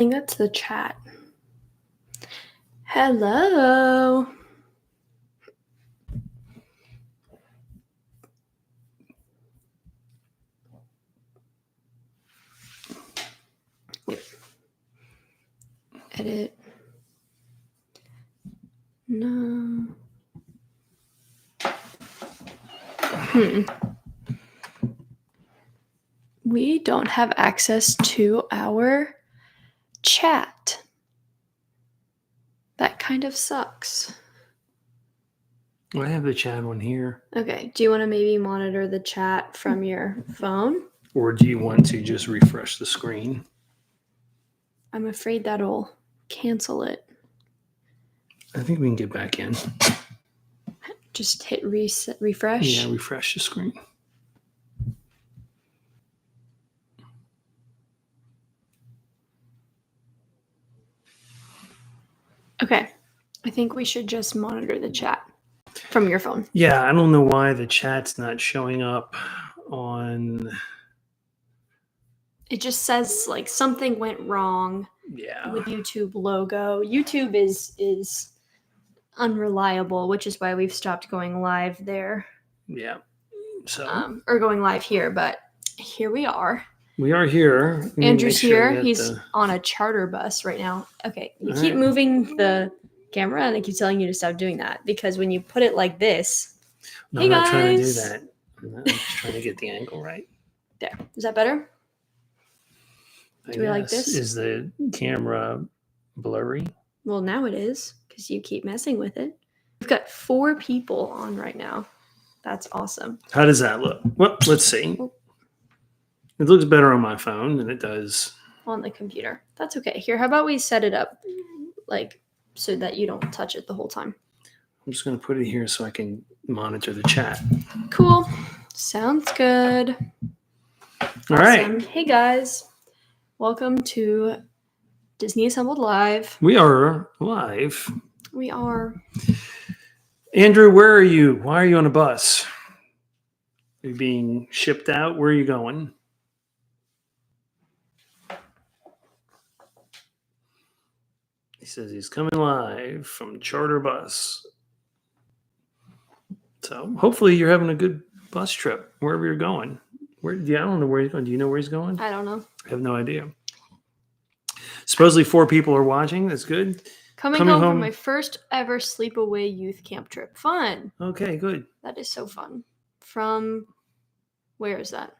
I think that's the chat. Hello. Edit. No. We don't have access to our chat. That kind of sucks. I have the chat one here. Okay. Do you want to maybe monitor the chat from your phone? Or do you want to just refresh the screen? I'm afraid that'll cancel it. I think we can get back in. Just hit refresh. Yeah, refresh the screen. Okay. I think we should just monitor the chat from your phone. Yeah, I don't know why the chat's not showing up on... It just says like something went wrong with YouTube logo. YouTube is unreliable, which is why we've stopped going live there. Yeah. So or going live here, but here we are. We are here. Andrew's here. He's on a charter bus right now. Okay. You keep moving the camera and I keep telling you to stop doing that because when you put it like this. No, I'm not trying to do that. I'm just trying to get the angle right. There. Is that better? Do we like this? Is the camera blurry? Well, now it is because you keep messing with it. We've got 4 people on right now. That's awesome. How does that look? Well, let's see. It looks better on my phone than it does on the computer. That's okay. Here, how about we set it up like so that you don't touch it the whole time? I'm just going to put it here so I can monitor the chat. Cool. Sounds good. All right. Hey, guys. Welcome to Disney Assembled Live. We are live. We are. Andrew, where are you? Why are you on a bus? Are you being shipped out? Where are you going? He says he's coming live from charter bus. So hopefully you're having a good bus trip wherever you're going. I don't know where he's going. Do you know where he's going? I don't know. I have no idea. Supposedly 4 people are watching. That's good. Coming home from my first ever sleepaway youth camp trip. Fun. Okay, good. That is so fun. From where is that?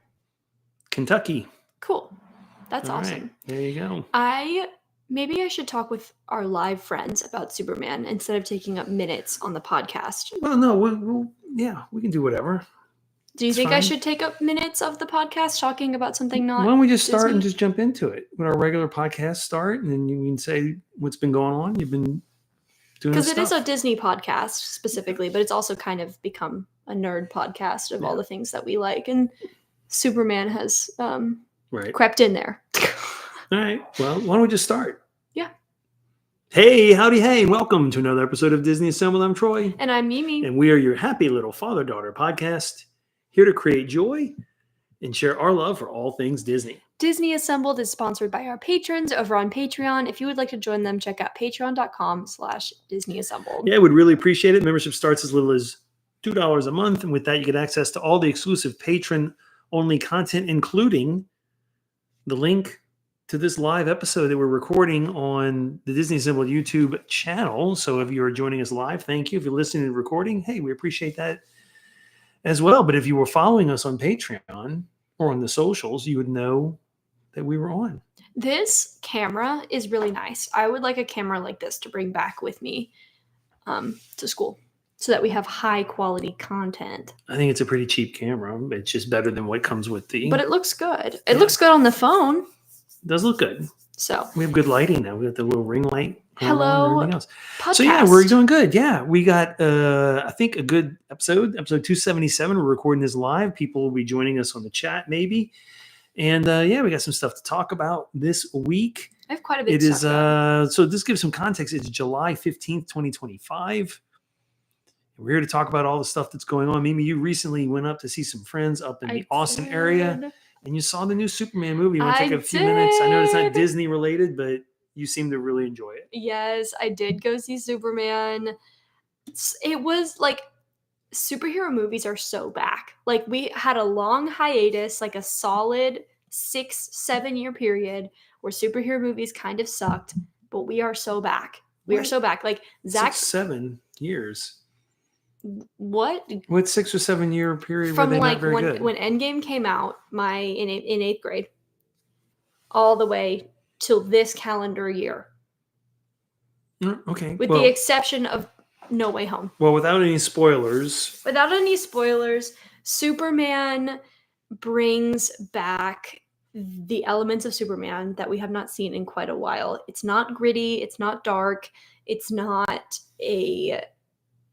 Kentucky. Cool. That's awesome. Right, there you go. Maybe I should talk with our live friends about Superman instead of taking up minutes on the podcast. Well, no, we can do whatever. Do you think I should take up minutes of the podcast talking about something not? Why don't we just start Disney? And just jump into it? When our regular podcast start, and then you can say what's been going on. You've been doing because it is a Disney podcast specifically, but it's also kind of become a nerd podcast of all the things that we like, and Superman has crept in there. All right. Well, why don't we just start? Yeah. Hey, howdy, hey, and welcome to another episode of Disney Assembled. I'm Troy. And I'm Mimi. And we are your happy little father-daughter podcast, here to create joy and share our love for all things Disney. Disney Assembled is sponsored by our patrons over on Patreon. If you would like to join them, check out patreon.com/DisneyAssembled. Yeah, we'd really appreciate it. Membership starts as little as $2 a month. And with that, you get access to all the exclusive patron-only content, including the link to this live episode that we're recording on the Disney Assembled YouTube channel. So if you're joining us live, thank you. If you're listening to the recording, hey, we appreciate that as well. But if you were following us on Patreon or on the socials, you would know that we were on. This camera is really nice. I would like a camera like this to bring back with me to school so that we have high quality content. I think it's a pretty cheap camera. It's just better than what comes with the... But it looks good. It looks good on the phone. It does look good. So we have good lighting now. We got the little ring light. Hello. And everything else. Podcast. So yeah, we're doing good. Yeah, we got I think a good episode 277. We're recording this live. People will be joining us on the chat maybe. And yeah, we got some stuff to talk about this week. I have quite a bit It is so this gives some context. It's July 15th, 2025. We're here to talk about all the stuff that's going on. Mimi, you recently went up to see some friends up in the Austin area. And you saw the new Superman movie. You want to take a few minutes? I know it's not Disney related, but you seem to really enjoy it. Yes, I did go see Superman. It was like superhero movies are so back. Like we had a long hiatus, like a solid 6-7 year period where superhero movies kind of sucked, but we are so back. We are so back. Like Zach, 7 years. What 6 or 7 year period from were they like not very good? when Endgame came out, in 8th grade, all the way till this calendar year. Okay. With the exception of No Way Home. Well, without any spoilers. Superman brings back the elements of Superman that we have not seen in quite a while. It's not gritty. It's not dark. It's not a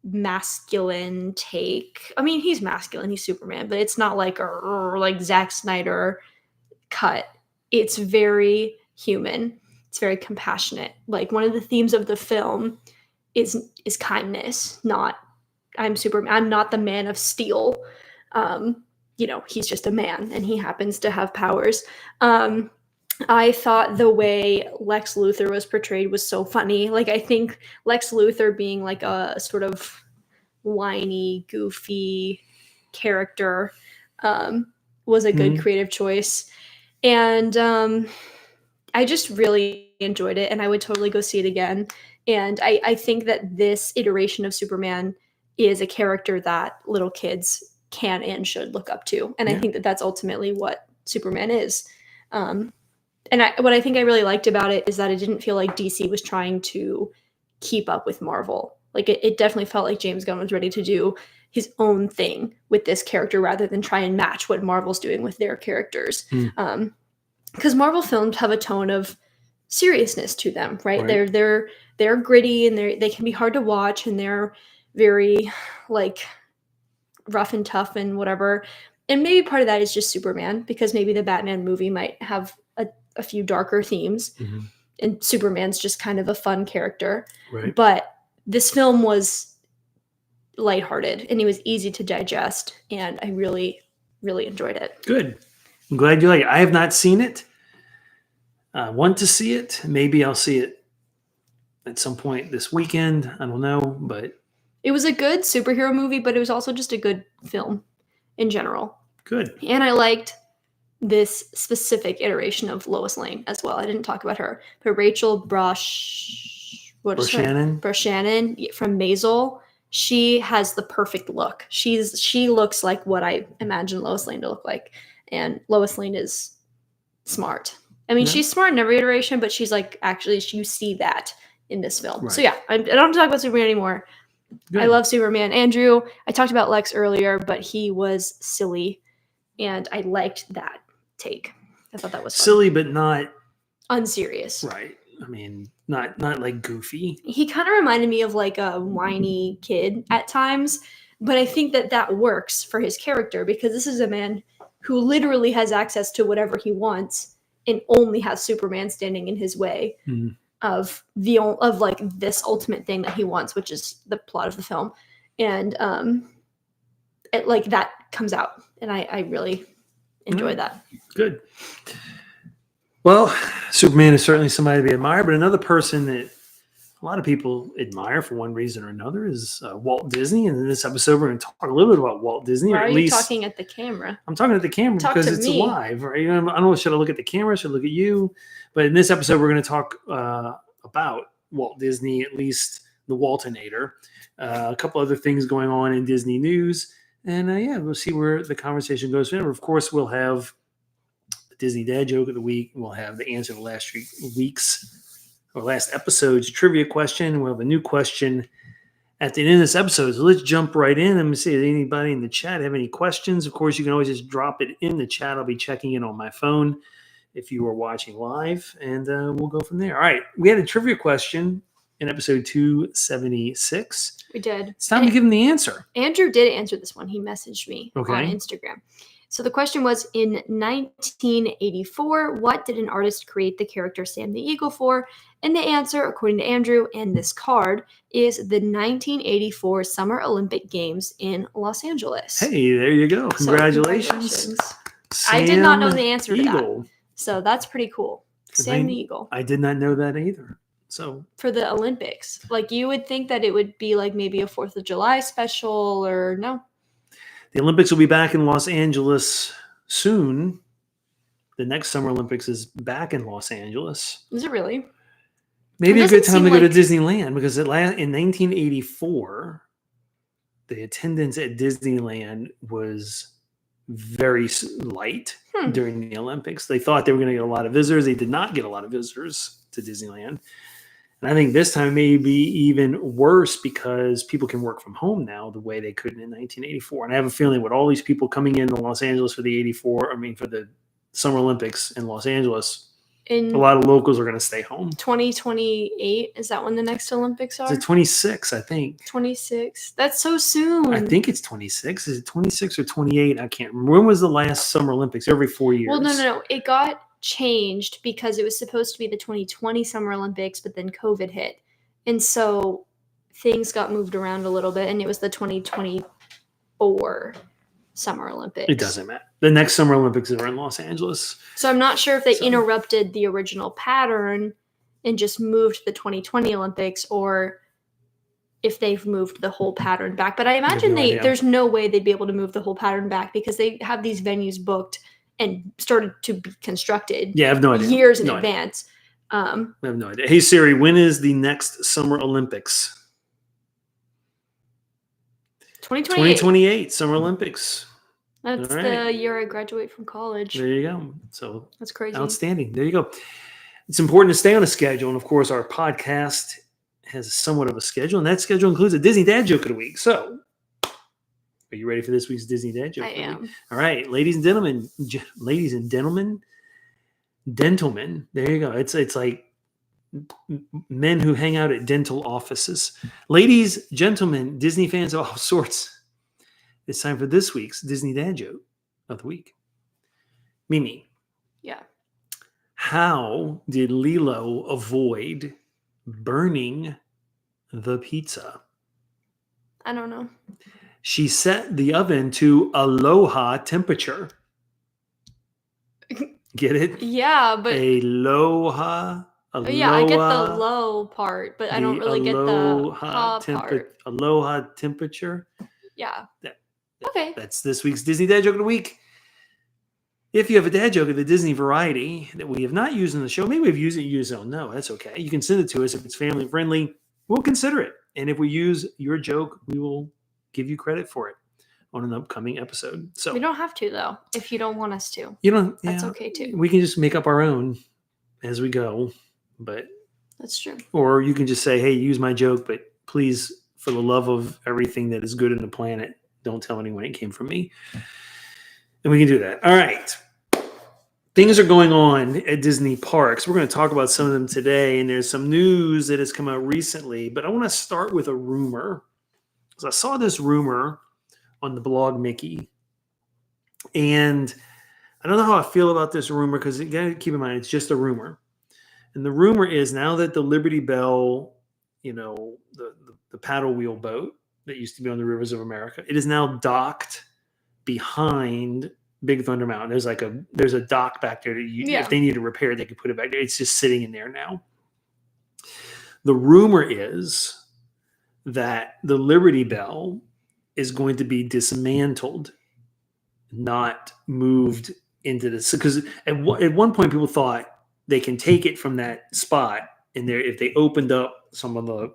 masculine take. I mean, he's masculine. He's Superman, but it's not like like Zack Snyder cut. It's very human. It's very compassionate. Like one of the themes of the film is kindness, not I'm Superman. I'm not the Man of Steel. He's just a man and he happens to have powers. I thought the way Lex Luthor was portrayed was so funny. Like I think Lex Luthor being like a sort of whiny, goofy character was a good creative choice. And I just really enjoyed it and I would totally go see it again. And I think that this iteration of Superman is a character that little kids can and should look up to. And I think that that's ultimately what Superman is. And what I think I really liked about it is that it didn't feel like DC was trying to keep up with Marvel. Like it definitely felt like James Gunn was ready to do his own thing with this character rather than try and match what Marvel's doing with their characters. Because Marvel films have a tone of seriousness to them, right? They're gritty and they can be hard to watch and they're very like rough and tough and whatever. And maybe part of that is just Superman because maybe the Batman movie might have a few darker themes and Superman's just kind of a fun character. Right. But this film was lighthearted and it was easy to digest and I really, really enjoyed it. Good. I'm glad you like it. I have not seen it. I want to see it. Maybe I'll see it at some point this weekend. I don't know, but it was a good superhero movie, but it was also just a good film in general. Good. And I liked this specific iteration of Lois Lane as well. I didn't talk about her, but Rachel Brosnahan from Maisel. She has the perfect look. She looks like what I imagine Lois Lane to look like. And Lois Lane is smart. I mean, she's smart in every iteration, but she's like, actually, you see that in this film. Right. So yeah, I don't have to talk about Superman anymore. Good. I love Superman. Andrew, I talked about Lex earlier, but he was silly. And I liked that take. I thought that was fun. Silly, but not unserious. Right. I mean, not like goofy. He kind of reminded me of like a whiny kid at times, but I think that works for his character because this is a man who literally has access to whatever he wants and only has Superman standing in his way of like this ultimate thing that he wants, which is the plot of the film. And it like that comes out and I really enjoy that. Good. Well, Superman is certainly somebody to be admired, but another person that a lot of people admire for one reason or another is Walt Disney. And in this episode, we're going to talk a little bit about Walt Disney. Why are you talking at the camera? I'm talking at the camera because it's live, right? I don't know, should I look at the camera? Should I look at you? But in this episode, we're going to talk about Walt Disney, at least the Waltinator. A couple other things going on in Disney news. And we'll see where the conversation goes. And of course, we'll have the Disney Dad Joke of the Week. We'll have the answer to last episode's trivia question. We'll have a new question at the end of this episode. So let's jump right in. Let me see, does anybody in the chat have any questions? Of course, you can always just drop it in the chat. I'll be checking in on my phone if you are watching live, and we'll go from there. All right. We had a trivia question in episode 276. We did. It's time to give him the answer. Andrew did answer this one. He messaged me on Instagram. So the question was, in 1984, what did an artist create the character Sam the Eagle for? And the answer, according to Andrew and this card, is the 1984 Summer Olympic Games in Los Angeles. Hey, there you go. Congratulations. I did not know the answer to that. So that's pretty cool. Sam the Eagle. I did not know that either. So for the Olympics, like you would think that it would be like maybe a 4th of July special, or no. The Olympics will be back in Los Angeles soon. The next Summer Olympics is back in Los Angeles. Is it really? Maybe a good time to go to Disneyland, because in 1984, the attendance at Disneyland was very light during the Olympics. They thought they were going to get a lot of visitors. They did not get a lot of visitors to Disneyland. And I think this time may be even worse because people can work from home now the way they couldn't in 1984. And I have a feeling with all these people coming in to Los Angeles for the Summer Olympics in Los Angeles, a lot of locals are going to stay home. 2028, is that when the next Olympics are? It's 26, I think. 26. That's so soon. I think it's 26. Is it 26 or 28? I can't remember. When was the last Summer Olympics? Every 4 years. Well, no. It got changed because it was supposed to be the 2020 Summer Olympics, but then COVID hit. And so things got moved around a little bit, and it was the 2024 Summer Olympics. It doesn't matter. The next Summer Olympics are in Los Angeles. So I'm not sure if they interrupted the original pattern and just moved the 2020 Olympics, or if they've moved the whole pattern back. But I imagine there's no way they'd be able to move the whole pattern back because they have these venues booked and started to be constructed. Yeah, I have no idea. Years in advance. I have no idea. Hey Siri, when is the next Summer Olympics? 2028 Summer Olympics. That's the year I graduate from college. There you go. So that's crazy. Outstanding. There you go. It's important to stay on a schedule. And of course, our podcast has somewhat of a schedule. And that schedule includes a Disney Dad Joke of the Week. So are you ready for this week's Disney Dad Joke? I am. All right. Ladies and gentlemen, gentlemen. There you go. It's like men who hang out at dental offices. Ladies, gentlemen, Disney fans of all sorts. It's time for this week's Disney Dad Joke of the Week. Mimi. Yeah. How did Lilo avoid burning the pizza? I don't know. She set the oven to aloha temperature. Get it? Yeah, but Aloha. Yeah, I get the low part, but I don't really get the ha part. Aloha temperature. Yeah. Okay. That's this week's Disney Dad Joke of the Week. If you have a dad joke of the Disney variety that we have not used in the show, maybe we've used it, you just don't know. That's okay. You can send it to us. If it's family friendly, we'll consider it. And if we use your joke, we will give you credit for it on an upcoming episode. So we don't have to, though, if you don't want us to. You don't. That's okay too. We can just make up our own as we go. But that's true. Or you can just say, hey, use my joke, but please, for the love of everything that is good in the planet, don't tell anyone it came from me. And we can do that. All right. Things are going on at Disney parks. We're going to talk about some of them today. And there's some news that has come out recently. But I want to start with a rumor. Because I saw this rumor on the blog Mickey. And I don't know how I feel about this rumor, because you got to keep in mind, it's just a rumor. And the rumor is, now that the Liberty Belle, the paddle wheel boat that used to be on the rivers of America, it is now docked behind Big Thunder Mountain. There's a dock back there that if they need to repair, they can put it back there. It's just sitting in there now. The rumor is that the Liberty Belle is going to be dismantled, not moved into this. Because at one point, people thought they can take it from that spot, and if they opened up some of the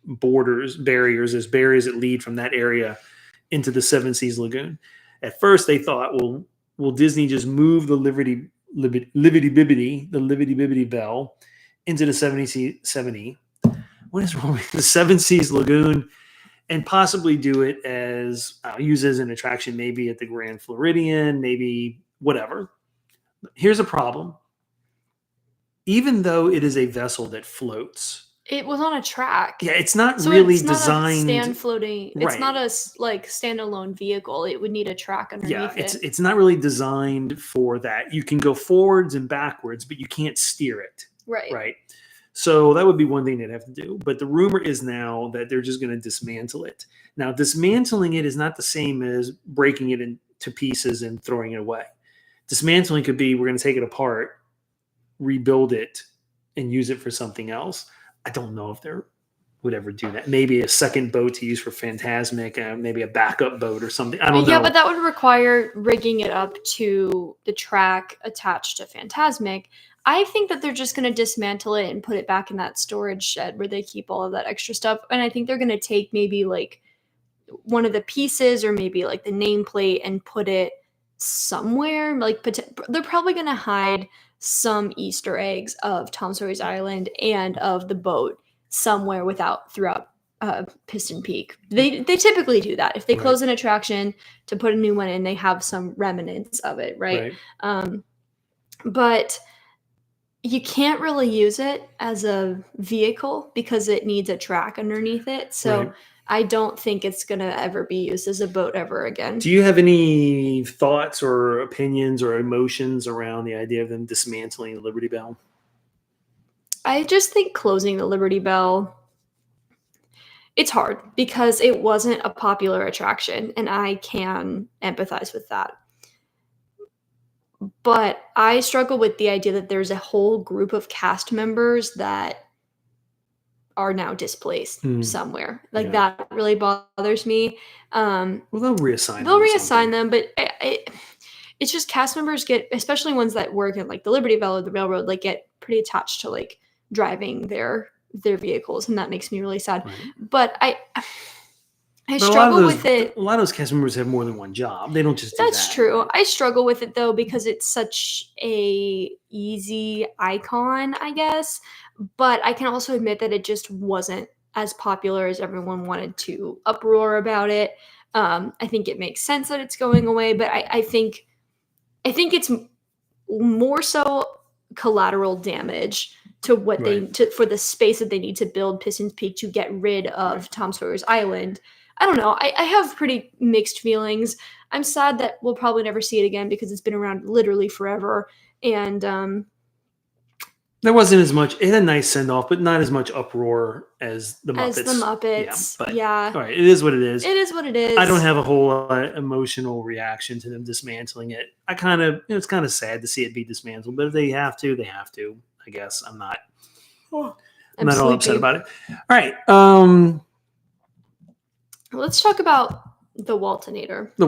barriers, there's barriers that lead from that area into the Seven Seas Lagoon. At first, they thought, well, will Disney just move the Liberty Belle into the 70? What is wrong with the Seven Seas Lagoon, and possibly do it as use as an attraction, maybe at the Grand Floridian, maybe whatever. Here's a problem. Even though it is a vessel that floats, it was on a track. Yeah, it's not really designed. Not a stand floating. It's not a standalone vehicle. It would need a track underneath it. It's not really designed for that. You can go forwards and backwards, but you can't steer it. Right. So that would be one thing they'd have to do. But the rumor is now that they're just going to dismantle it. Now, dismantling it is not the same as breaking it into pieces and throwing it away. Dismantling could be, we're going to take it apart, rebuild it and use it for something else. I don't know if they would ever do that. Maybe a second boat to use for Phantasmic, maybe a backup boat or something. I don't know. Yeah, but that would require rigging it up to the track attached to Phantasmic. I think that they're just going to dismantle it and put it back in that storage shed where they keep all of that extra stuff. And I think they're going to take maybe like one of the pieces or maybe like the nameplate and put it somewhere. Like they're probably going to hide some Easter eggs of Tom Sawyer's Island and of the boat somewhere throughout Piston Peak. They typically do that. If they close an attraction to put a new one in, they have some remnants of it, right? But you can't really use it as a vehicle because it needs a track underneath it. So I don't think it's going to ever be used as a boat ever again. Do you have any thoughts or opinions or emotions around the idea of them dismantling the Liberty Belle? I just think closing the Liberty Belle, it's hard because it wasn't a popular attraction, and I can empathize with that. But I struggle with the idea that there's a whole group of cast members that are now displaced somewhere. Like that really bothers me. Well, they'll reassign them, but it's just cast members get, especially ones that work in like the Liberty Belle or the railroad, like get pretty attached to like driving their vehicles, and that makes me really sad. But I struggle with it. A lot of those cast members have more than one job. They don't just do That's true. I struggle with it though because it's such a easy icon, I guess. But I can also admit that it just wasn't as popular as everyone wanted to uproar about it. I think it makes sense that it's going away, but I think it's more so collateral damage to what for the space that they need to build Pistons Peak to get rid of Tom Sawyer's Island. I don't know. I have pretty mixed feelings. I'm sad that we'll probably never see it again because it's been around literally forever. And there wasn't as much. It had a nice send off, but not as much uproar as the Muppets. All right, it is what it is. It is what it is. I don't have a whole emotional reaction to them dismantling it. I kind of, it's kind of sad to see it be dismantled, but if they have to, they have to. I guess I'm not. I'm not all upset about it. All right. Let's talk about the Waltinator. So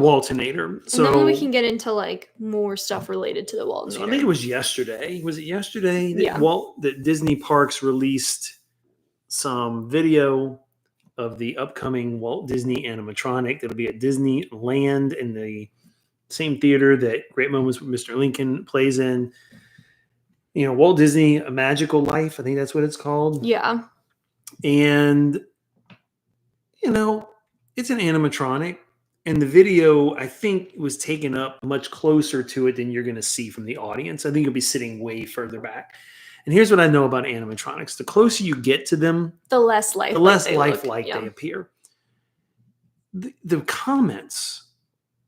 and then we can get into like more stuff related to the Waltinator. So I think it was yesterday. Was it yesterday that that Disney Parks released some video of the upcoming Walt Disney animatronic that'll be at Disneyland in the same theater that Great Moments with Mr. Lincoln plays in. You know, Walt Disney, A Magical Life. I think that's what it's called. Yeah. And, you know, it's an animatronic. And the video, I think, was taken up much closer to it than you're going to see from the audience. I think you'll be sitting way further back. And here's what I know about animatronics. The closer you get to them, the less lifelike they appear. The comments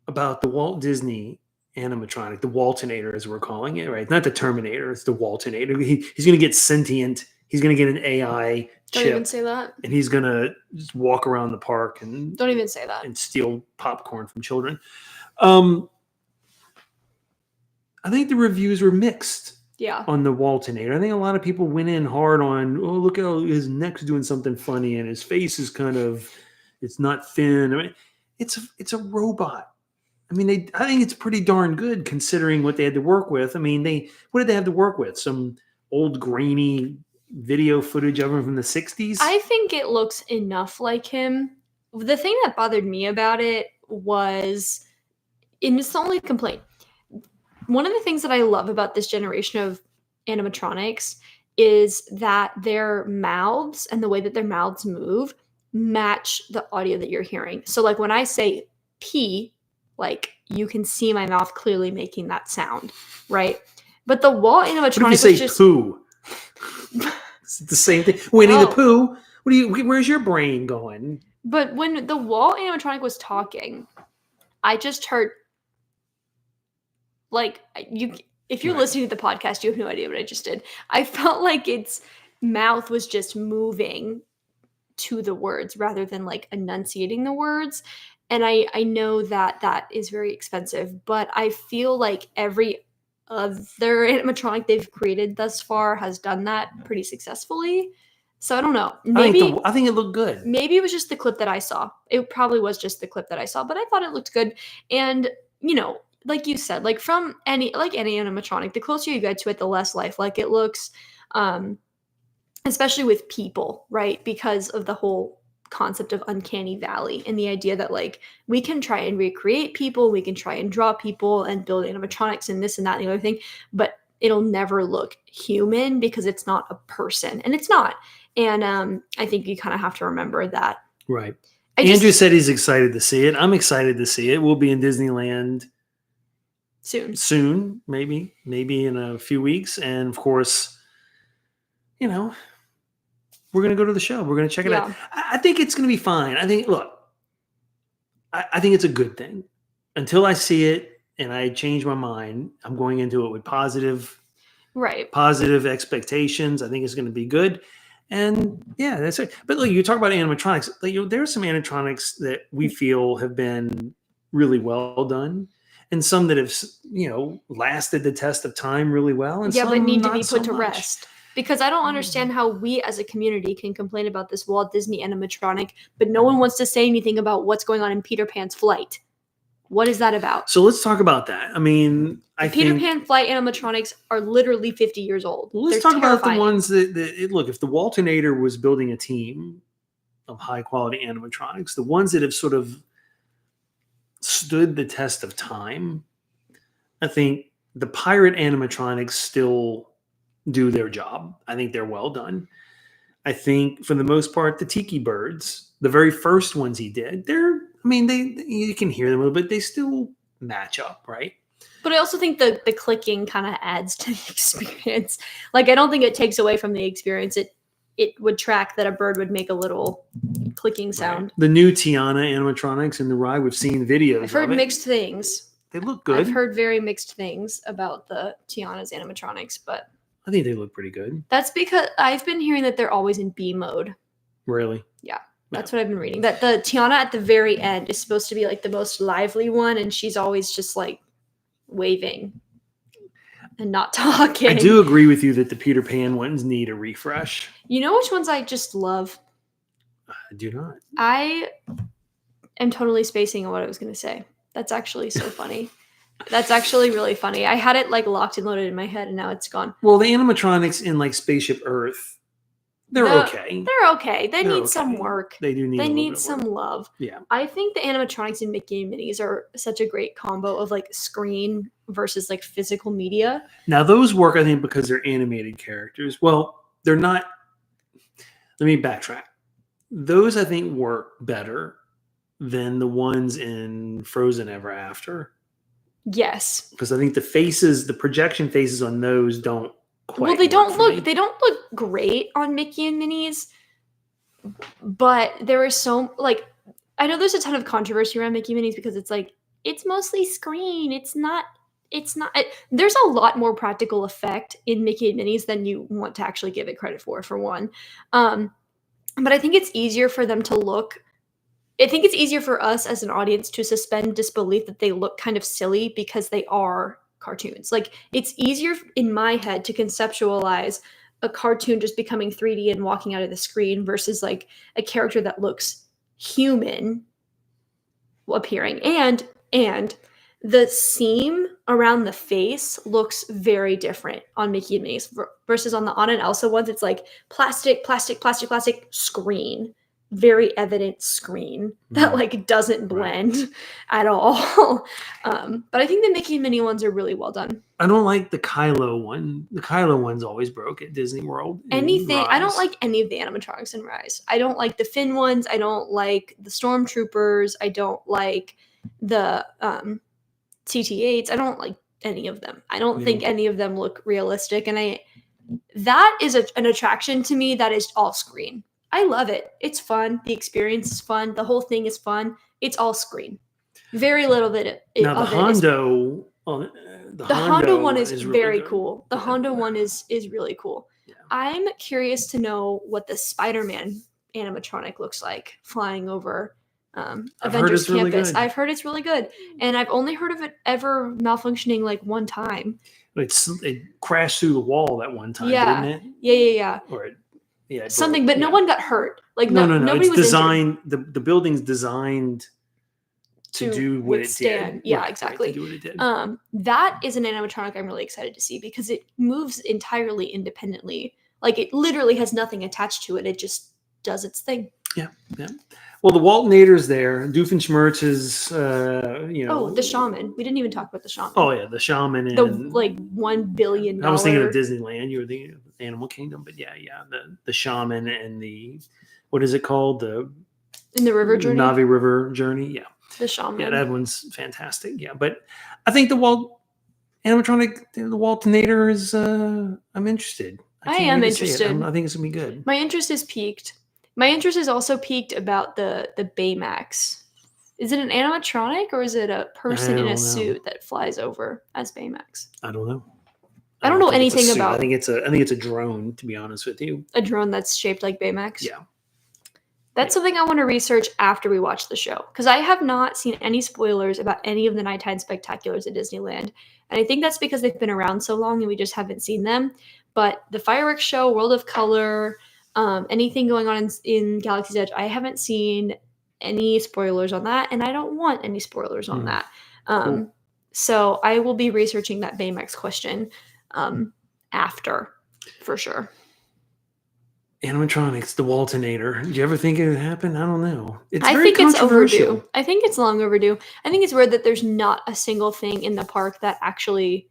about the Walt Disney animatronic, the Waltinator as we're calling it, right? Not the Terminator, it's the Waltinator. He's going to get sentient. He's going to get an AI chip. Don't even say that. And he's going to just walk around the park and don't even say that. And steal popcorn from children. I think the reviews were mixed. Yeah. On the Waltinator. I think a lot of people went in hard on, oh, look how his neck's doing something funny and his face is kind of, it's not thin. I mean, it's a robot. I mean, I think it's pretty darn good considering what they had to work with. I mean, what did they have to work with? Some old grainy video footage of him from the 60s? I think it looks enough like him. The thing that bothered me about it was, and it's the only complaint, one of the things that I love about this generation of animatronics is that their mouths and the way that their mouths move match the audio that you're hearing. So like when I say pee, like you can see my mouth clearly making that sound, right? But the Walt animatronic what if you say poo? It's the same thing. Winnie the Pooh. Where's your brain going? But when the Walt animatronic was talking, I just heard like if you're listening to the podcast, you have no idea what I just did. I felt like its mouth was just moving to the words rather than like enunciating the words. And I know that is very expensive, but I feel like every other animatronic they've created thus far has done that pretty successfully. So I don't know. Maybe I think it looked good. maybe it was just the clip that I saw. It probably was just the clip that I saw, but I thought it looked good. And like you said, like from any animatronic, the closer you get to it, the less lifelike it looks. Especially with people, right? Because of the whole concept of uncanny valley and the idea that like we can try and recreate people, we can try and draw people and build animatronics and this and that and the other thing, but it'll never look human because it's not a person, and it's not. And I think you kind of have to remember that. Right. Andrew said he's excited to see it. I'm excited to see it. We'll be in Disneyland soon, maybe in a few weeks, and of course, we're going to go to the show. We're going to check it out. I think it's going to be fine. I think it's a good thing. Until I see it and I change my mind, I'm going into it with positive expectations. I think it's going to be good. And yeah, that's it. But look, you talk about animatronics. Like, there are some animatronics that we feel have been really well done, and some that have, lasted the test of time really well. And some but need to not be so put to much. Rest. Because I don't understand how we as a community can complain about this Walt Disney animatronic, but no one wants to say anything about what's going on in Peter Pan's flight. What is that about? So let's talk about that. I mean, Peter Pan flight animatronics are literally 50 years old. Let's talk about the ones that look, if the Waltinator was building a team of high quality animatronics, the ones that have sort of stood the test of time, I think the pirate animatronics still do their job. I think they're well done. I think for the most part, the Tiki Birds, the very first ones he did, you can hear them a little bit. They still match up, right? But I also think the clicking kind of adds to the experience. Like, I don't think it takes away from the experience. It would track that a bird would make a little clicking sound. Right. The new Tiana animatronics in the ride, we've seen videos. I've heard mixed things. They look good. I've heard very mixed things about the Tiana's animatronics, but I think they look pretty good. That's because I've been hearing that they're always in B mode. Really? Yeah. That's what I've been reading. That the Tiana at the very end is supposed to be like the most lively one, and she's always just like waving and not talking. I do agree with you that the Peter Pan ones need a refresh. You know which ones I just love? I do not. I am totally spacing on what I was going to say. That's actually so funny. That's actually really funny. I had it like locked and loaded in my head, and now it's gone. Well, the animatronics in like Spaceship Earth, they're okay. They're okay. They need some work. They do need. They need some love. Yeah. I think the animatronics in Mickey and Minnie's are such a great combo of like screen versus like physical media. Now those work, I think, because they're animated characters. Well, they're not. Let me backtrack. Those I think work better than the ones in Frozen Ever After. Yes. Because I think the projection faces on those don't quite. Well, they don't look great on Mickey and Minnie's, but there is so like, I know there's a ton of controversy around Mickey and Minnie's because it's like, it's mostly screen. There's a lot more practical effect in Mickey and Minnie's than you want to actually give it credit for one. But I think it's easier for them to look. I think it's easier for us as an audience to suspend disbelief that they look kind of silly because they are cartoons. Like, it's easier in my head to conceptualize a cartoon just becoming 3D and walking out of the screen versus like a character that looks human appearing. And the seam around the face looks very different on Mickey and Minnie's versus on the Anna and Elsa ones. It's like plastic screen. Very evident screen that like doesn't blend at all. But I think the Mickey and Minnie ones are really well done. I don't like the Kylo one. The Kylo one's always broke at Disney World. I don't like any of the animatronics in Rise. I don't like the Finn ones. I don't like the Stormtroopers. I don't like the TT-8s. I don't like any of them. I don't think any of them look realistic. And that is an attraction to me that is all screen. I love it. It's fun. The experience is fun. The whole thing is fun. It's all screen. Very little bit now the Hondo. The Hondo one is really very good. cool. The Hondo one is really cool. Yeah. I'm curious to know what the Spider-Man animatronic looks like flying over I've heard Avengers it's really Campus. good. I've heard it's really good, and I've only heard of it ever malfunctioning like one time. It crashed through the wall that one time, Yeah. didn't it? Yeah. Or it Something, broke. but no one got hurt. Like no. nobody It's was designed. The building's designed to do what withstand. it did. Yeah, Right, exactly. to do what it did. That is an animatronic I'm really excited to see because it moves entirely independently. Like it literally has nothing attached to it. It just does its thing. Yeah. Well, the Waltinator's there. Doofenshmirtz is, Oh, the shaman. We didn't even talk about the shaman. Oh yeah, the shaman and the like $1 billion. I was thinking of Disneyland. You were thinking of Animal Kingdom, but yeah, the shaman and the what is it called? In the river journey. Navi River journey. Yeah. The shaman. Yeah, that one's fantastic. Yeah, but I think the animatronic, the Waltinator is. I'm interested. I am interested. I think it's gonna be good. My interest is piqued. My interest is also piqued about the Baymax. Is it an animatronic or is it a person in a suit that flies over as Baymax? I don't know. I don't know anything about. I think it's a drone. To be honest with you, a drone that's shaped like Baymax. Yeah. That's something I want to research after we watch the show because I have not seen any spoilers about any of the nighttime spectaculars at Disneyland. And I think that's because they've been around so long and we just haven't seen them. But the fireworks show, World of Color, anything going on in Galaxy's Edge, I haven't seen any spoilers on that. And I don't want any spoilers on that. Cool. So I will be researching that Baymax question after, for sure. Animatronics, the Waltinator. Did you ever think it would happen? I don't know. I think it's overdue. I think it's long overdue. I think it's weird that there's not a single thing in the park that actually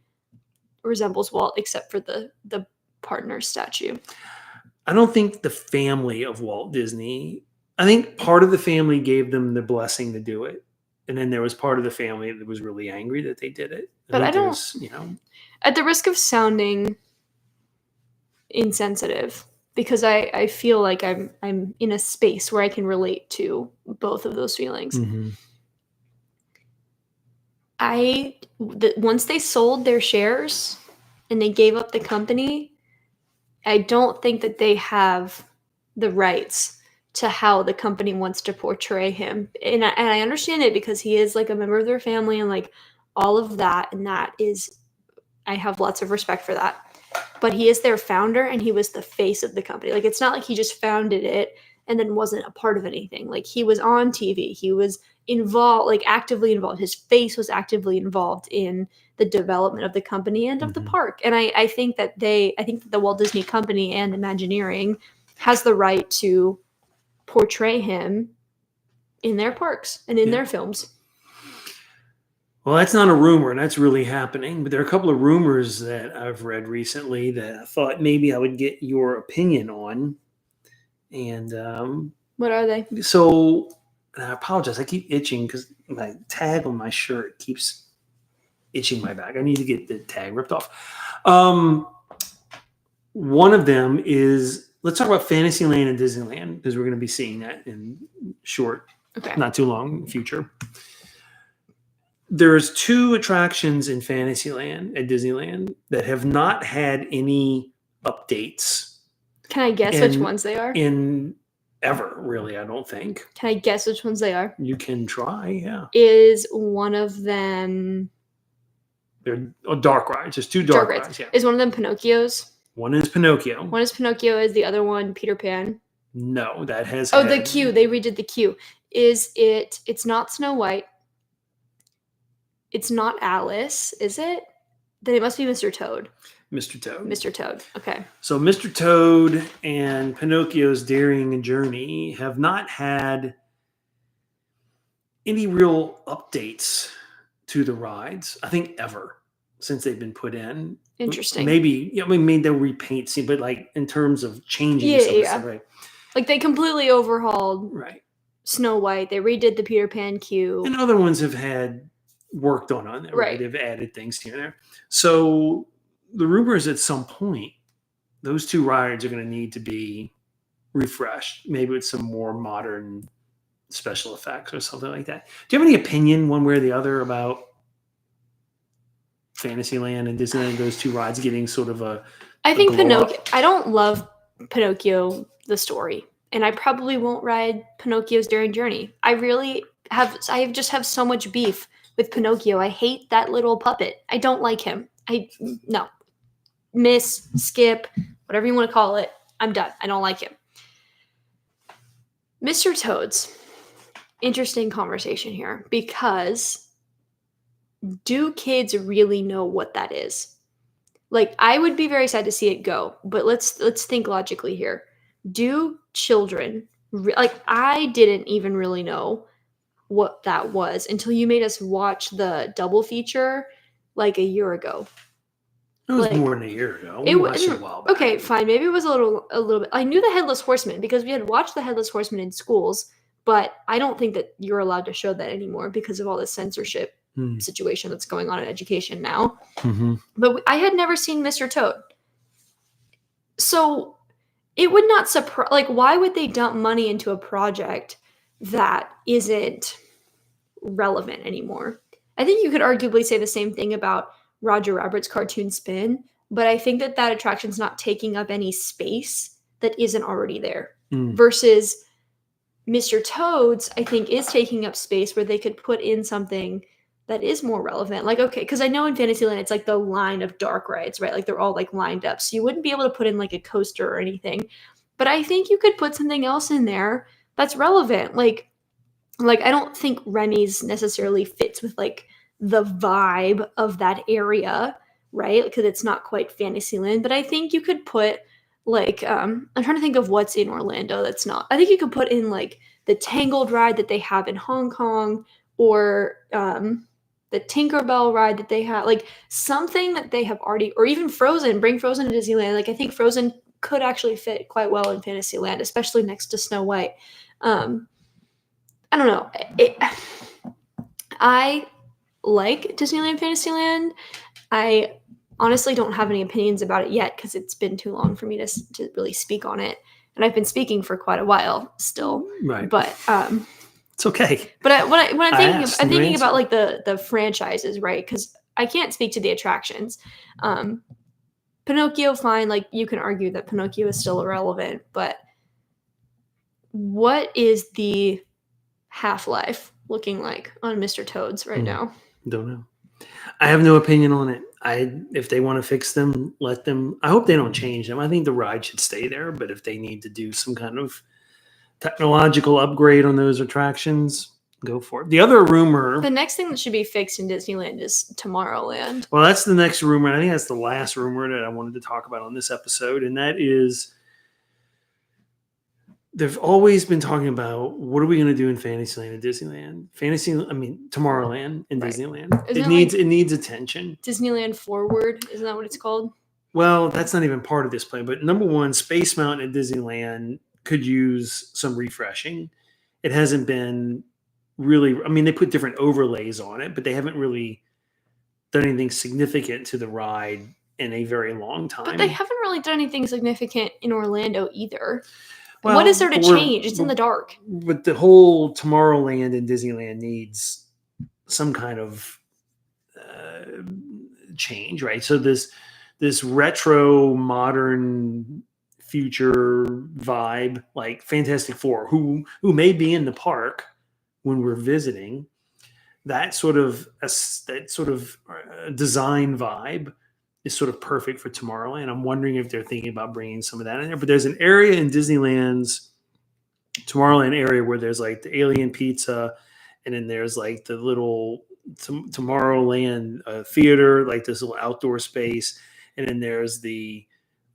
resembles Walt except for the partner statue. I don't think the family of Walt Disney, I think part of the family gave them the blessing to do it. And then there was part of the family that was really angry that they did it. But I don't, at the risk of sounding insensitive, because I feel like I'm in a space where I can relate to both of those feelings. Mm-hmm. Once they sold their shares and they gave up the company, I don't think that they have the rights to how the company wants to portray him. And I understand it because he is like a member of their family and like all of that. And that is, I have lots of respect for that. But he is their founder and he was the face of the company. Like, it's not like he just founded it and then wasn't a part of anything. Like, he was on TV. He was involved, like actively involved. His face was actively involved in the development of the company and of the park. And I think that the Walt Disney Company and Imagineering has the right to portray him in their parks and in their films. Well, that's not a rumor, and that's really happening. But there are a couple of rumors that I've read recently that I thought maybe I would get your opinion on. And what are they? So, and I apologize. I keep itching because my tag on my shirt keeps itching my back. I need to get the tag ripped off. One of them is, let's talk about Fantasyland and Disneyland because we're going to be seeing that in short, not too long future. There's 2 attractions in Fantasyland at Disneyland that have not had any updates. Can I guess which ones they are? In ever, really, I don't think. Can I guess which ones they are? You can try, yeah. Is one of them... They're dark rides. There's 2 dark rides, yeah. Is one of them Pinocchio's? One is Pinocchio. One is Pinocchio. Is the other one Peter Pan? No, that has... the queue. They redid the queue. It's not Snow White. It's not Alice, is it? Then it must be Mr. Toad. Mr. Toad. Mr. Toad. Okay. So Mr. Toad and Pinocchio's Daring Journey have not had any real updates to the rides, I think, ever since they've been put in. Interesting. Maybe, maybe they'll repaint scene, but like in terms of changing stuff, right? Like they completely overhauled Snow White. They redid the Peter Pan queue. And other ones have had worked on it, right? They've added things here and there. So the rumor is at some point those 2 rides are going to need to be refreshed, maybe with some more modern special effects or something like that. Do you have any opinion one way or the other about Fantasyland and Disneyland, those 2 rides getting sort of I think Pinocchio, I don't love Pinocchio the story. And I probably won't ride Pinocchio's Daring Journey. I just have so much beef with Pinocchio. I hate that little puppet. I don't like him. No. Miss, skip, whatever you want to call it. I'm done. I don't like him. Mr. Toads. Interesting conversation here, because do kids really know what that is? Like, I would be very sad to see it go, but let's think logically here. Do children like, I didn't even really know what that was until you made us watch the double feature like a year ago. It was Like, more than a year ago. We watched it a while back. Okay, fine. Maybe it was a little bit. I knew the Headless Horseman because we had watched the Headless Horseman in schools, but I don't think that you're allowed to show that anymore because of all the censorship situation that's going on in education now. But I had never seen Mr. Toad. So it would not surprise, like, why would they dump money into a project that isn't relevant anymore? I think you could arguably say the same thing about Roger Rabbit's Cartoon Spin, but I think that attraction's not taking up any space that isn't already there. Versus Mr. Toad's, I think, is taking up space where they could put in something that is more relevant. Like, okay, because I know in Fantasyland it's like the line of dark rides, right? Like they're all like lined up. So you wouldn't be able to put in like a coaster or anything. But I think you could put something else in there that's relevant. Like I don't think Remy's necessarily fits with like the vibe of that area, right? Because it's not quite Fantasyland. But I think you could put like I'm trying to think of what's in Orlando that's not. I think you could put in like the Tangled ride that they have in Hong Kong, or the Tinkerbell ride that they have, like something that they have already, or even Frozen. Bring Frozen to Disneyland. Like I think Frozen could actually fit quite well in Fantasyland, especially next to Snow White. I don't know. I like Disneyland Fantasyland. I honestly don't have any opinions about it yet because it's been too long for me to really speak on it. And I've been speaking for quite a while still. Right. But it's okay. But when I'm thinking about like the franchises, right? Because I can't speak to the attractions. Pinocchio, fine. Like you can argue that Pinocchio is still irrelevant, but what is the half-life looking like on Mr. Toad's right now? Don't know. I have no opinion on it. If they want to fix them, let them. I hope they don't change them. I think the ride should stay there, but if they need to do some kind of technological upgrade on those attractions, go for it. The other rumor, the next thing that should be fixed in Disneyland is Tomorrowland. Well, that's the next rumor. I think that's the last rumor that I wanted to talk about on this episode, and that is they've always been talking about what are we going to do in Fantasyland and Disneyland. Tomorrowland and Disneyland. It needs attention. Disneyland Forward, isn't that what it's called? Well, that's not even part of this plan. But number one, Space Mountain and Disneyland could use some refreshing. It hasn't been really, they put different overlays on it, but they haven't really done anything significant to the ride in a very long time. But they haven't really done anything significant in Orlando either. Well, what is there to change? It's in the dark. But the whole Tomorrowland and Disneyland needs some kind of change, right? So this retro, modern, future vibe, like Fantastic Four, who may be in the park when we're visiting, that sort of design vibe is sort of perfect for Tomorrowland. I'm wondering if they're thinking about bringing some of that in there. But there's an area in Disneyland's Tomorrowland area where there's like the alien pizza, and then there's like the little Tomorrowland theater, like this little outdoor space, and then there's the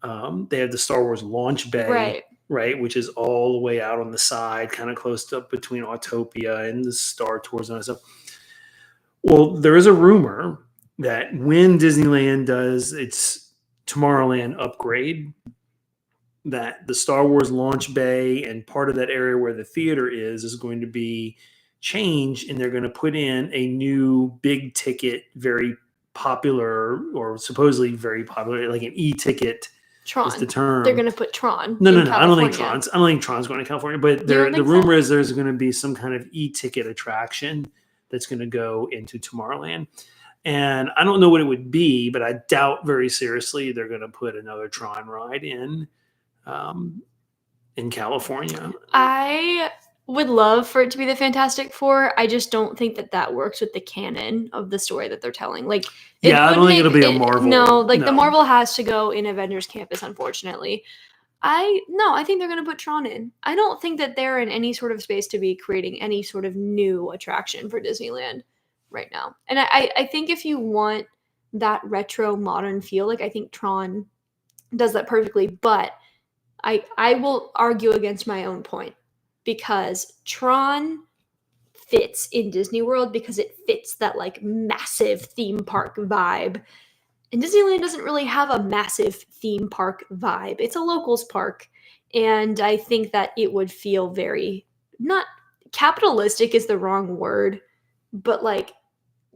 they have the Star Wars launch bay, right, which is all the way out on the side, kind of close up between Autopia and the Star Tours and stuff. Well, there is a rumor that when Disneyland does its Tomorrowland upgrade, that the Star Wars launch bay and part of that area where the theater is going to be changed, and they're going to put in a new big ticket, very popular, or supposedly very popular, like an e-ticket. Tron. Is the term. They're going to put Tron. No. I don't think Tron's going to California. But the rumor is there's going to be some kind of e-ticket attraction that's going to go into Tomorrowland. And I don't know what it would be, but I doubt very seriously they're going to put another Tron ride in. in California. I would love for it to be the Fantastic Four. I just don't think that works with the canon of the story that they're telling. Like, Yeah, I don't think it'll be a Marvel. No, like the No. Marvel has to go in Avengers Campus, unfortunately. I think they're going to put Tron in. I don't think that they're in any sort of space to be creating any sort of new attraction for Disneyland right now. And I think if you want that retro modern feel, like I think Tron does that perfectly, but I will argue against my own point because Tron fits in Disney World because it fits that like massive theme park vibe. And Disneyland doesn't really have a massive theme park vibe. It's a locals park. And I think that it would feel very, not capitalistic is the wrong word, but like,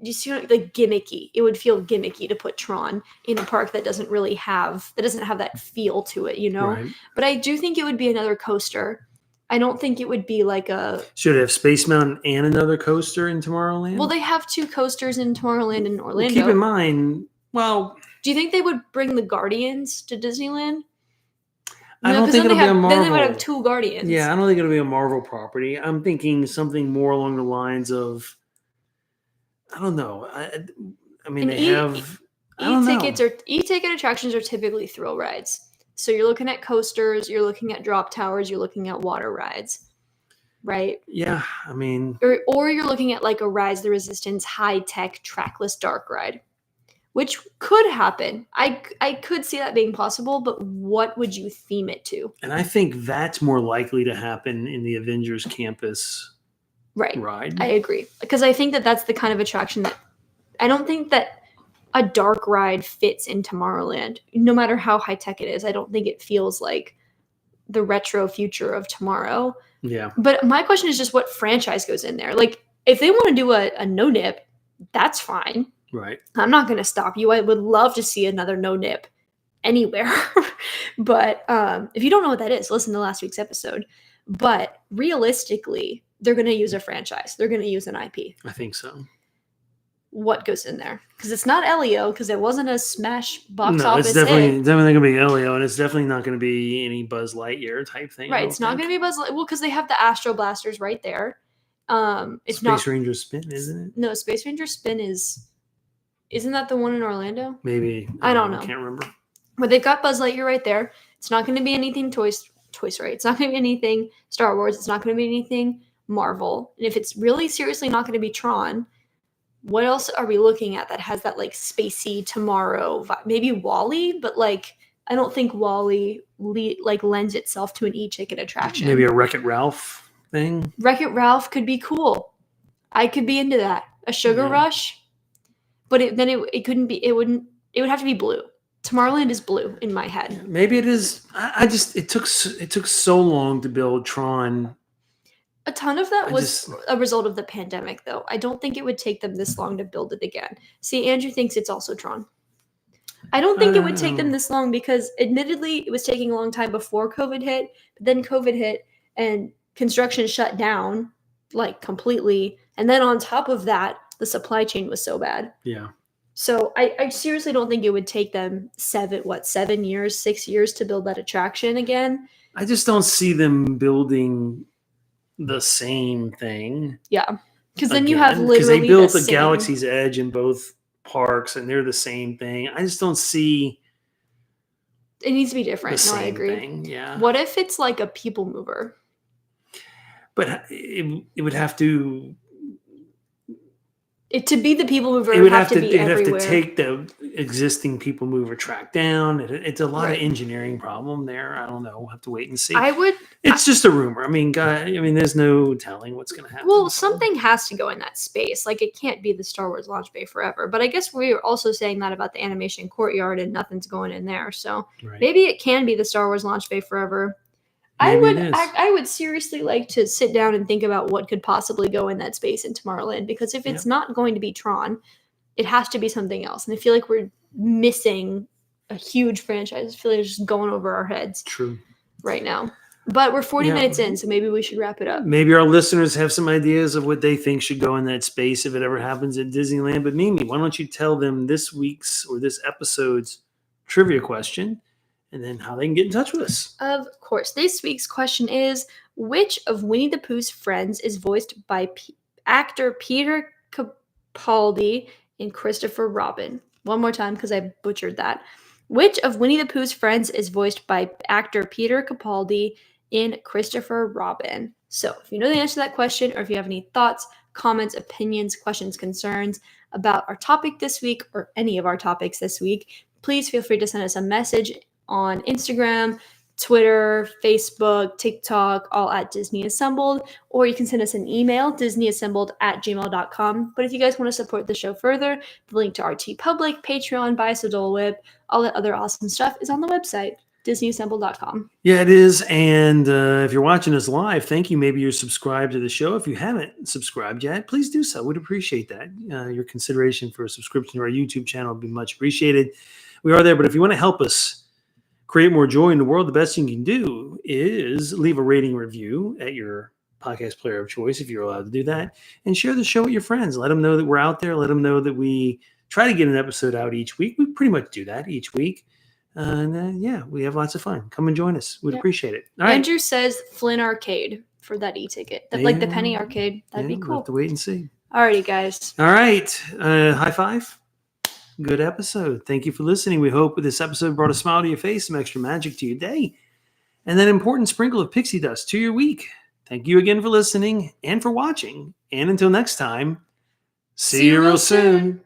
you see, like gimmicky. It would feel gimmicky to put Tron in a park that doesn't have that feel to it, you know? Right. But I do think it would be another coaster. I don't think it would be like a... Should it have Space Mountain and another coaster in Tomorrowland? Well, they have 2 coasters in Tomorrowland and Orlando. Well, keep in mind, do you think they would bring the Guardians to Disneyland? I don't think it'll be a Marvel. Then they would have 2 Guardians. Yeah, I don't think it'll be a Marvel property. I'm thinking something more along the lines of, I don't know. I mean, they have... E-ticket attractions are typically thrill rides. So you're looking at coasters, you're looking at drop towers, you're looking at water rides, right? Yeah, I mean... Or you're looking at like a Rise the Resistance high-tech trackless dark ride, which could happen. I could see that being possible, but what would you theme it to? And I think that's more likely to happen in the Avengers Campus ride. I agree. Because I think that that's the kind of attraction that... I don't think that a dark ride fits in Tomorrowland, no matter how high-tech it is. I don't think it feels like the retro future of tomorrow. Yeah. But my question is just what franchise goes in there? Like, if they want to do a no-nip, that's fine. Right. I'm not going to stop you. I would love to see another no-nip anywhere. But if you don't know what that is, listen to last week's episode. But realistically, they're going to use a franchise. They're going to use an IP. I think so. What goes in there? Because it's not Elio, because it wasn't a smash box No, office it's definitely hit. going to be Elio, and it's definitely not going to be any Buzz Lightyear type thing. Right, it's not going to be Buzz Lightyear. Well, because they have the Astro Blasters right there. It's Space Ranger Spin, isn't it? No, Space Ranger Spin isn't that the one in Orlando? Maybe. I don't know. I can't remember. But they've got Buzz Lightyear right there. It's not going to be anything Toy Story. It's not going to be anything Star Wars. It's not going to be anything Marvel. And if it's really seriously not going to be Tron, what else are we looking at that has that like spacey tomorrow vibe? Maybe WALL-E, but like I don't think WALL-E like lends itself to an e-ticket attraction. Maybe a Wreck-It Ralph thing. Wreck-It Ralph could be cool. I could be into that. A Sugar Rush, but it couldn't be. It would have to be blue. Tomorrowland is blue in my head. Maybe it is. It took so long to build Tron. A ton of that was a result of the pandemic, though. I don't think it would take them this long to build it again. See, Andrew thinks it's also Tron. I don't think it would take them this long because, admittedly, it was taking a long time before COVID hit. But then COVID hit and construction shut down, like, completely. And then on top of that, the supply chain was so bad. Yeah. So I seriously don't think it would take them 6 years to build that attraction again. I just don't see them building the same thing. Yeah. Because then you have literally because they built the Galaxy's Edge in both parks and they're the same thing. I just don't see it needs to be different. No, I agree. Thing. Yeah. What if it's like a people mover? But it would have to to be the people mover, it would have to be everywhere. You'd have to take the existing people mover track down. It's a lot of engineering problem there. I don't know. We'll have to wait and see. It's just a rumor. I mean, there's no telling what's going to happen. Well, something has to go in that space. Like, it can't be the Star Wars launch bay forever. But I guess we were also saying that about the animation courtyard and nothing's going in there. So maybe it can be the Star Wars launch bay forever. I would seriously like to sit down and think about what could possibly go in that space in Tomorrowland, because if it's not going to be Tron, it has to be something else. And I feel like we're missing a huge franchise. I feel like it's just going over our heads right now. But we're 40 minutes in, so maybe we should wrap it up. Maybe our listeners have some ideas of what they think should go in that space if it ever happens at Disneyland. But Mimi, why don't you tell them this episode's trivia question? and then how they can get in touch with us. Of course. This week's question is, which of Winnie the Pooh's friends is voiced by actor Peter Capaldi and Christopher Robin? One more time because I butchered that. Which of Winnie the Pooh's friends is voiced by actor Peter Capaldi and Christopher Robin? So if you know the answer to that question, or if you have any thoughts, comments, opinions, questions, concerns about our topic this week or any of our topics this week, please feel free to send us a message on Instagram, Twitter, Facebook, TikTok, all at Disney Assembled, or you can send us an email, disneyassembled@gmail.com. But if you guys want to support the show further, the link to our TeePublic, Patreon, Buy Us a Dole Whip, all that other awesome stuff is on the website, disneyassembled.com. Yeah, it is. And if you're watching us live, thank you. Maybe you're subscribed to the show. If you haven't subscribed yet, please do so. We'd appreciate that. Your consideration for a subscription to our YouTube channel would be much appreciated. We are there, but if you want to help us create more joy in the world, the best thing you can do is leave a rating review at your podcast player of choice, if you're allowed to do that, and share the show with your friends. Let them know that we're out there. Let them know that we try to get an episode out each week. We pretty much do that each week. And yeah, we have lots of fun. Come and join us. We'd appreciate it. All right. Andrew says Flynn Arcade for that e-ticket. Like the Penny Arcade. That'd be cool. We'll have to wait and see. Alrighty, guys. All right. High five. Good episode. Thank you for listening. We hope this episode brought a smile to your face, some extra magic to your day, and that important sprinkle of pixie dust to your week. Thank you again for listening and for watching. And until next time, see you real soon.